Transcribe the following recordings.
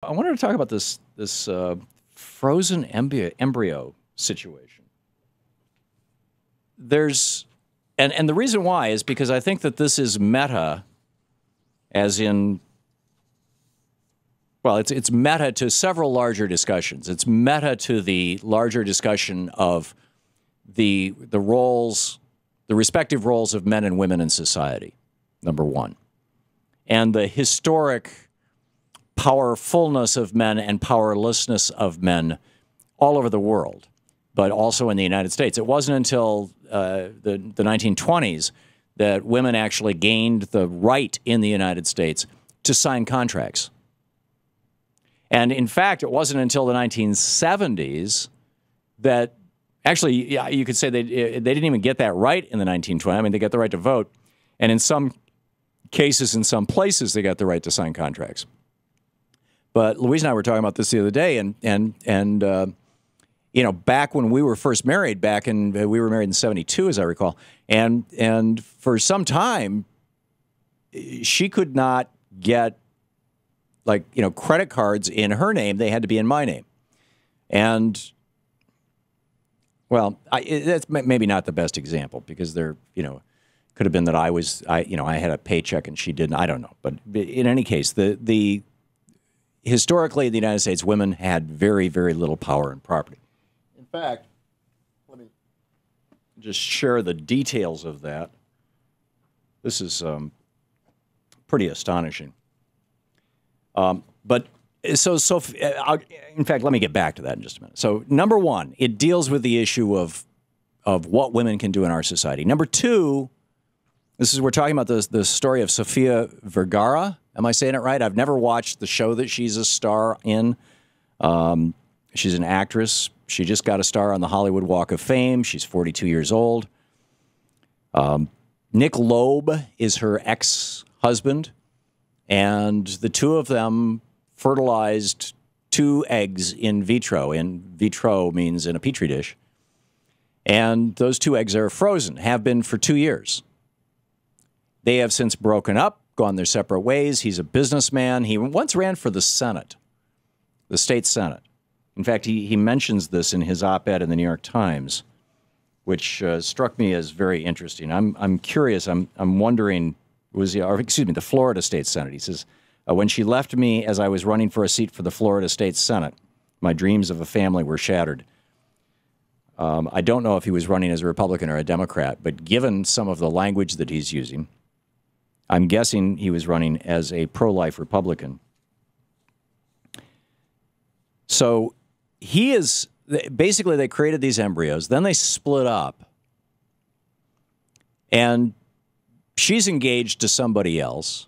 I wanted to talk about this frozen embryo situation. There's and the reason why is because I think that this is meta, as in, well, it's meta to several larger discussions. It's meta to the larger discussion of the roles, the respective roles of men and women in society, number one, and the historic powerfulness of men and powerlessness of men all over the world, but also in the United States. It wasn't until the 1920s that women actually gained the right in the United States to sign contracts. And in fact, it wasn't until the 1970s that actually, yeah, you could say they didn't even get that right in the 1920s. I mean, they got the right to vote. And in some cases, in some places, they got the right to sign contracts. But Louise and I were talking about this the other day, and you know, back when we were first married, we were married in '72, as I recall, and for some time, she could not get, like, you know, credit cards in her name; they had to be in my name, and well, that's maybe not the best example because there, you know, could have been that I had a paycheck and she didn't. I don't know, but in any case, historically, in the United States, women had very, very little power and property. In fact, let me just share the details of that. This is pretty astonishing. But in fact, let me get back to that in just a minute. So, number one, it deals with the issue of what women can do in our society. Number two, we're talking about the story of Sofia Vergara. Am I saying it right? I've never watched the show that she's a star in. She's an actress. She just got a star on the Hollywood Walk of Fame. She's 42 years old. Nick Loeb is her ex-husband, and the two of them fertilized 2 eggs in vitro. In vitro means in a petri dish. And those 2 eggs are frozen, have been for 2 years. They have since broken up, gone their separate ways. He's a businessman. He once ran for the Senate, the state Senate. In fact, he mentions this in his op-ed in the New York Times, which struck me as very interesting. I'm curious. I'm wondering, the Florida State Senate. He says, when she left me as I was running for a seat for the Florida State Senate, my dreams of a family were shattered. I don't know if he was running as a Republican or a Democrat, but given some of the language that he's using, I'm guessing he was running as a pro-life Republican. So basically they created these embryos, then they split up, and she's engaged to somebody else,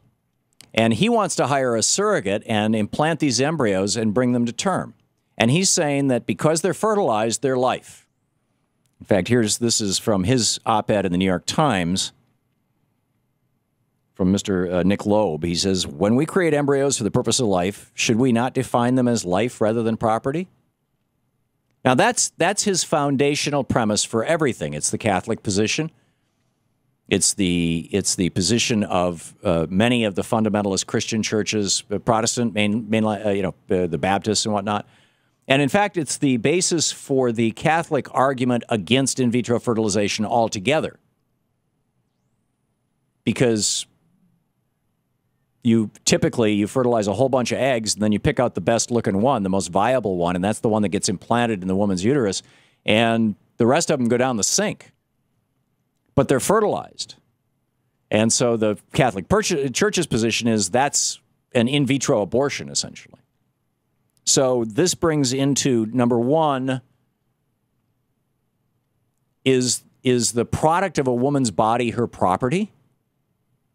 and he wants to hire a surrogate and implant these embryos and bring them to term. And he's saying that because they're fertilized, they're life. In fact, this is from his op-ed in the New York Times, from Mr. Nick Loeb. He says, when we create embryos for the purpose of life, should we not define them as life rather than property? Now, that's his foundational premise for everything. It's the Catholic position. It's the position of many of the fundamentalist Christian churches, Protestant, the Baptists and whatnot. And in fact, it's the basis for the Catholic argument against in vitro fertilization altogether. Because you fertilize a whole bunch of eggs, and then you pick out the best looking one, the most viable one, and that's the one that gets implanted in the woman's uterus, and the rest of them go down the sink. But they're fertilized. And so the Catholic Church's position is that's an in vitro abortion, essentially. So this brings into, number one, is the product of a woman's body her property?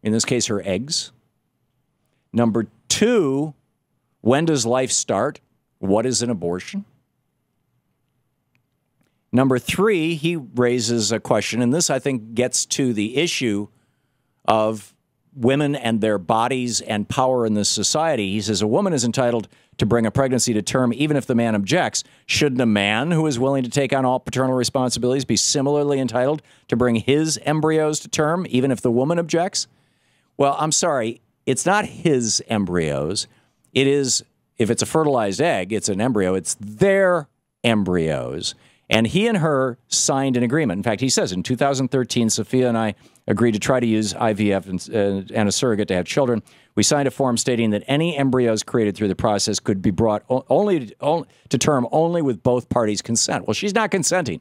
In this case, her eggs. Number two, when does life start? What is an abortion? Number three, he raises a question, and this, I think, gets to the issue of women and their bodies and power in this society. He says a woman is entitled to bring a pregnancy to term even if the man objects. Shouldn't a man who is willing to take on all paternal responsibilities be similarly entitled to bring his embryos to term even if the woman objects? Well, I'm sorry. It's not his embryos. It is if it's a fertilized egg, it's an embryo, it's their embryos. And he and her signed an agreement. In fact, he says in 2013, Sofia and I agreed to try to use IVF and a surrogate to have children. We signed a form stating that any embryos created through the process could be brought only to term only with both parties' consent. Well, she's not consenting.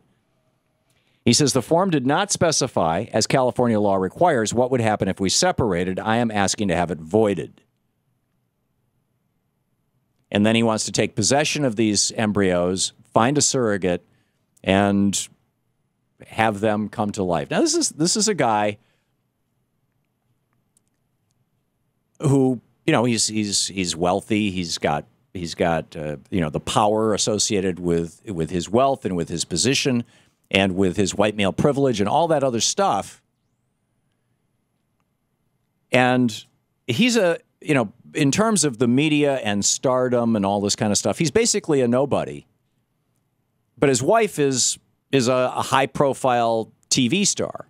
He says the form did not specify, as California law requires, what would happen if we separated. I am asking to have it voided. And then he wants to take possession of these embryos, find a surrogate, and have them come to life. Now, this is a guy who, you know, he's wealthy. He's got you know, the power associated with his wealth and with his position and with his white male privilege and all that other stuff. And he's you know, in terms of the media and stardom and all this kind of stuff, he's basically a nobody. But his wife is a high-profile TV star.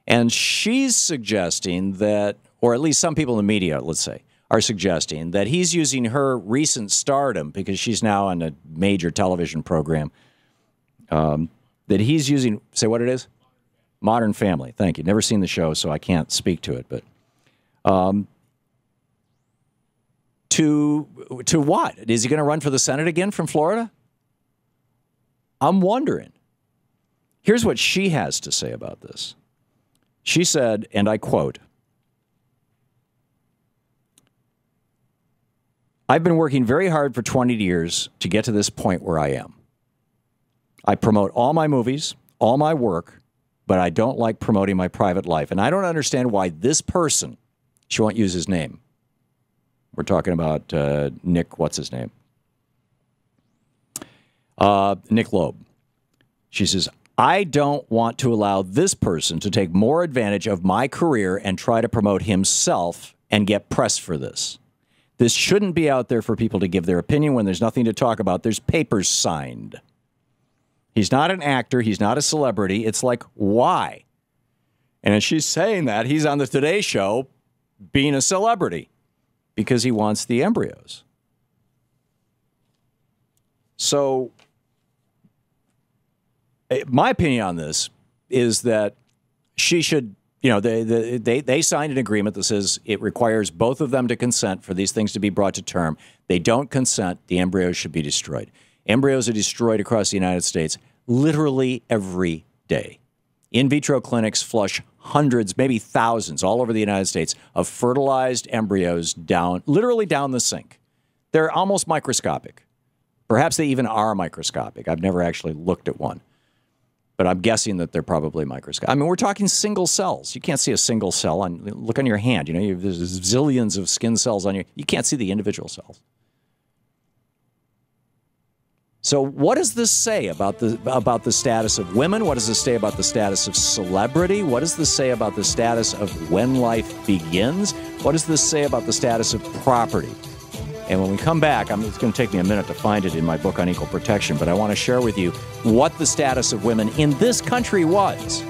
And she's suggesting that, or at least some people in the media, let's say, are suggesting that he's using her recent stardom, because she's now on a major television program, that he's using, say what it is? Modern Family. Thank you. Never seen the show, so I can't speak to it. But to what? Is he going to run for the Senate again from Florida? I'm wondering. Here's what she has to say about this. She said, and I quote, "I've been working very hard for 20 years to get to this point where I am. I promote all my movies, all my work, but I don't like promoting my private life. And I don't understand why this person," she won't use his name. We're talking about Nick, what's his name? Nick Loeb. She says, "I don't want to allow this person to take more advantage of my career and try to promote himself and get press for this. This shouldn't be out there for people to give their opinion when there's nothing to talk about. There's papers signed. He's not an actor. He's not a celebrity. It's like, why?" And as she's saying that, he's on the Today Show being a celebrity because he wants the embryos. So my opinion on this is that she should, you know, they signed an agreement that says it requires both of them to consent for these things to be brought to term. They don't consent, the embryos should be destroyed. Embryos are destroyed across the United States literally every day. In vitro clinics flush hundreds, maybe thousands, all over the United States of fertilized embryos literally down the sink. They're almost microscopic. Perhaps they even are microscopic. I've never actually looked at one, but I'm guessing that they're probably microscopic. I mean, we're talking single cells. You can't see a single cell. Look on your hand. You know, there's zillions of skin cells on you can't see the individual cells. So what does this say about the status of women? What does this say about the status of celebrity? What does this say about the status of when life begins? What does this say about the status of property? And when we come back, it's going to take me a minute to find it in my book on equal protection, but I want to share with you what the status of women in this country was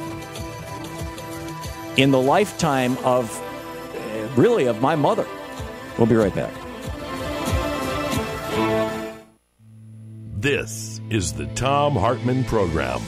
in the lifetime of my mother. We'll be right back. This is the Thom Hartmann Program.